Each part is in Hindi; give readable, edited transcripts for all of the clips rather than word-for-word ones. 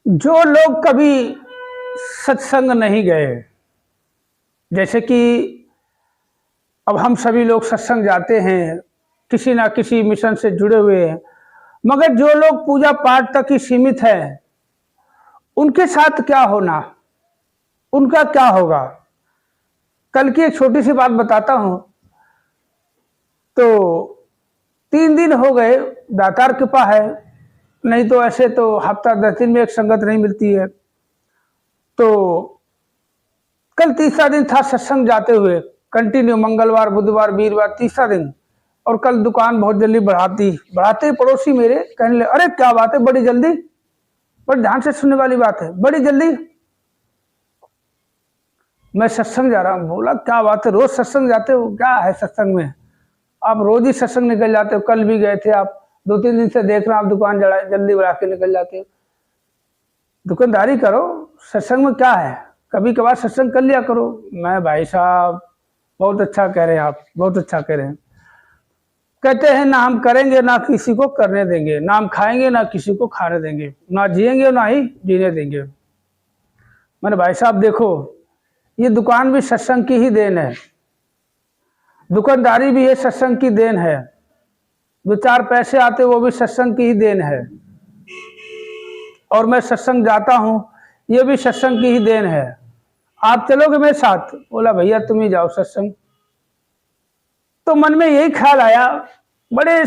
जो लोग कभी सत्संग नहीं गए, जैसे कि अब हम सभी लोग सत्संग जाते हैं, किसी ना किसी मिशन से जुड़े हुए हैं, मगर जो लोग पूजा पाठ तक ही सीमित हैं, उनके साथ क्या होना, उनका क्या होगा। कल की एक छोटी सी बात बताता हूं। तो 3 दिन हो गए, दातार कृपा है, नहीं तो ऐसे तो हफ्ता 10 दिन में एक संगत नहीं मिलती है। तो कल तीसरा दिन था सत्संग जाते हुए, कंटिन्यू मंगलवार बुधवार वीरवार तीसरा दिन। और कल दुकान बहुत जल्दी बढ़ाते ही पड़ोसी मेरे कहने लगे, अरे क्या बात है, बड़ी जल्दी, बड़ी ध्यान से सुनने वाली बात है, बड़ी जल्दी। मैं सत्संग जा रहा हूँ। बोला क्या बात है, रोज सत्संग जाते हो, क्या है सत्संग में, आप रोज ही सत्संग निकल जाते हो, कल भी गए थे आप, 2-3 दिन से देख रहा हूँ आप दुकान जल्दी बढ़ा के निकल जाते हो, दुकानदारी करो, सत्संग में क्या है, कभी कभार सत्संग कर लिया करो। मैं भाई साहब, बहुत अच्छा कह रहे हैं आप, बहुत अच्छा कह रहे हैं। कहते हैं ना हम करेंगे ना किसी को करने देंगे, ना हम खाएंगे ना किसी को खाने देंगे, ना जिएंगे ना ही जीने देंगे। मैंने भाई साहब देखो, ये दुकान भी सत्संग की ही देन है, दुकानदारी भी है सत्संग की देन है, 2-4 पैसे आते वो भी सत्संग की ही देन है, और मैं सत्संग जाता हूँ ये भी सत्संग की ही देन है। आप चलोगे मेरे साथ? बोला भैया तुम ही जाओ सत्संग। तो मन में यही ख्याल आया, बड़े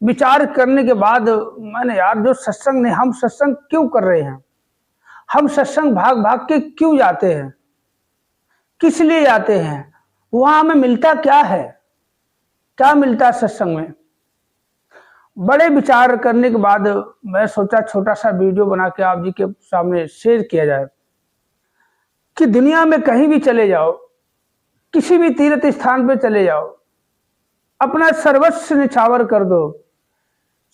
विचार करने के बाद मैंने, यार जो सत्संग नहीं, हम सत्संग क्यों कर रहे हैं, हम सत्संग भाग भाग के क्यों जाते हैं, किस लिए जाते हैं, वहां हमें मिलता क्या है, क्या मिलता है सत्संग में। बड़े विचार करने के बाद मैं सोचा छोटा सा वीडियो बना के आप जी के सामने शेयर किया जाए कि दुनिया में कहीं भी चले जाओ, किसी भी तीर्थ स्थान पे चले जाओ, अपना सर्वस्व निछावर कर दो,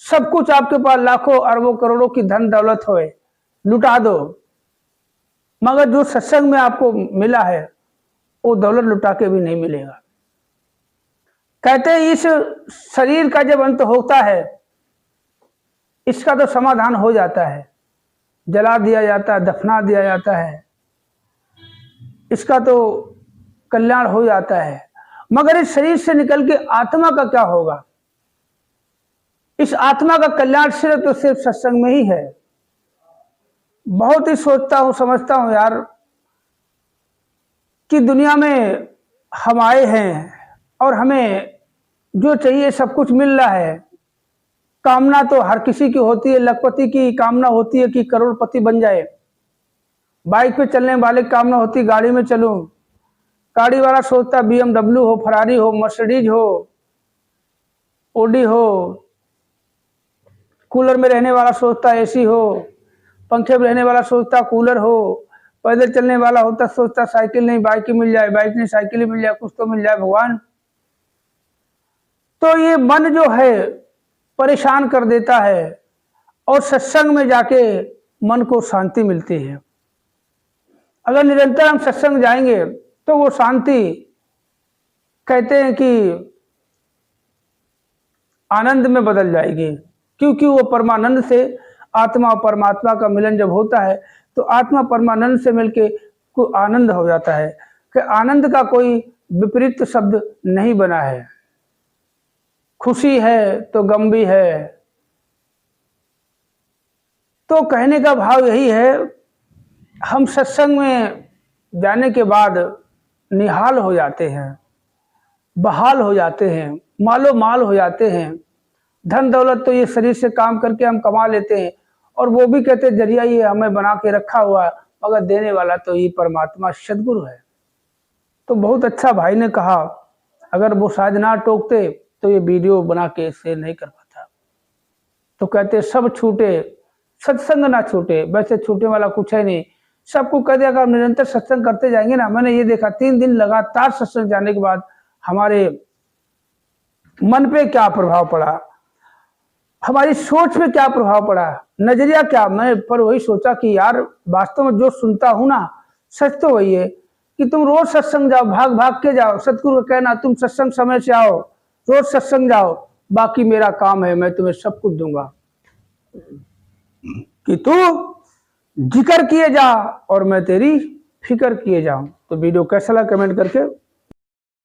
सब कुछ आपके पास लाखों अरबों करोड़ों की धन दौलत होए, लुटा दो, मगर जो सत्संग में आपको मिला है वो दौलत लुटा के भी नहीं मिलेगा। कहते हैं इस शरीर का जब अंत होता है, इसका तो समाधान हो जाता है, जला दिया जाता है, दफना दिया जाता है, इसका तो कल्याण हो जाता है, मगर इस शरीर से निकल के आत्मा का क्या होगा। इस आत्मा का कल्याण सिर्फ तो सिर्फ सत्संग में ही है। बहुत ही सोचता हूं, समझता हूं यार कि दुनिया में हम आए हैं और हमें जो चाहिए सब कुछ मिल रहा है। कामना तो हर किसी की होती है, लखपति की कामना होती है कि करोड़पति बन जाए, बाइक पे चलने वाले की कामना होती है गाड़ी में चलूं, गाड़ी वाला सोचता BMW हो, फरारी हो, मर्सिडीज हो, ओडी हो, कूलर में रहने वाला सोचता एसी हो, पंखे में रहने वाला सोचता कूलर हो, पैदल चलने वाला होता सोचता साइकिल नहीं बाइक ही मिल जाए, बाइक नहीं साइकिल ही मिल जाए, कुछ तो मिल जाए भगवान। तो ये मन जो है परेशान कर देता है, और सत्संग में जाके मन को शांति मिलती है। अगर निरंतर हम सत्संग जाएंगे तो वो शांति, कहते हैं कि आनंद में बदल जाएगी, क्योंकि वो परमानंद से, आत्मा और परमात्मा का मिलन जब होता है तो आत्मा परमानंद से मिलके को आनंद हो जाता है। कि आनंद का कोई विपरीत शब्द नहीं बना है, खुशी है तो गम भी है। तो कहने का भाव यही है, हम सत्संग में जाने के बाद निहाल हो जाते हैं, बहाल हो जाते हैं, मालो माल हो जाते हैं। धन दौलत तो ये शरीर से काम करके हम कमा लेते हैं, और वो भी कहते हैं जरिया ये हमें बना के रखा हुआ, मगर देने वाला तो ये परमात्मा सदगुरु है। तो बहुत अच्छा भाई ने कहा, अगर वो शायद ना टोकते तो ये वीडियो बना के शेयर नहीं कर पाता। तो कहते सब छूटे सत्संग ना छूटे, वैसे छूटे वाला कुछ है नहीं, सबको कह दिया अगर निरंतर सत्संग करते जाएंगे ना। मैंने ये देखा 3 दिन लगातार सत्संग जाने के बाद हमारे मन पे क्या प्रभाव पड़ा, हमारी सोच पे क्या प्रभाव पड़ा, नजरिया क्या। मैं पर वही सोचा कि यार वास्तव में जो सुनता हूं ना, सच तो वही है कि तुम रोज सत्संग जाओ, भाग भाग के जाओ। सतगुरु का कहना, तुम सत्संग समय से आओ, रोज सत्संग जाओ, बाकी मेरा काम है, मैं तुम्हें सब कुछ दूंगा। कि तू जिक्र किए जा और मैं तेरी फिक्र किए जाऊं। तो वीडियो कैसा लगा कमेंट करके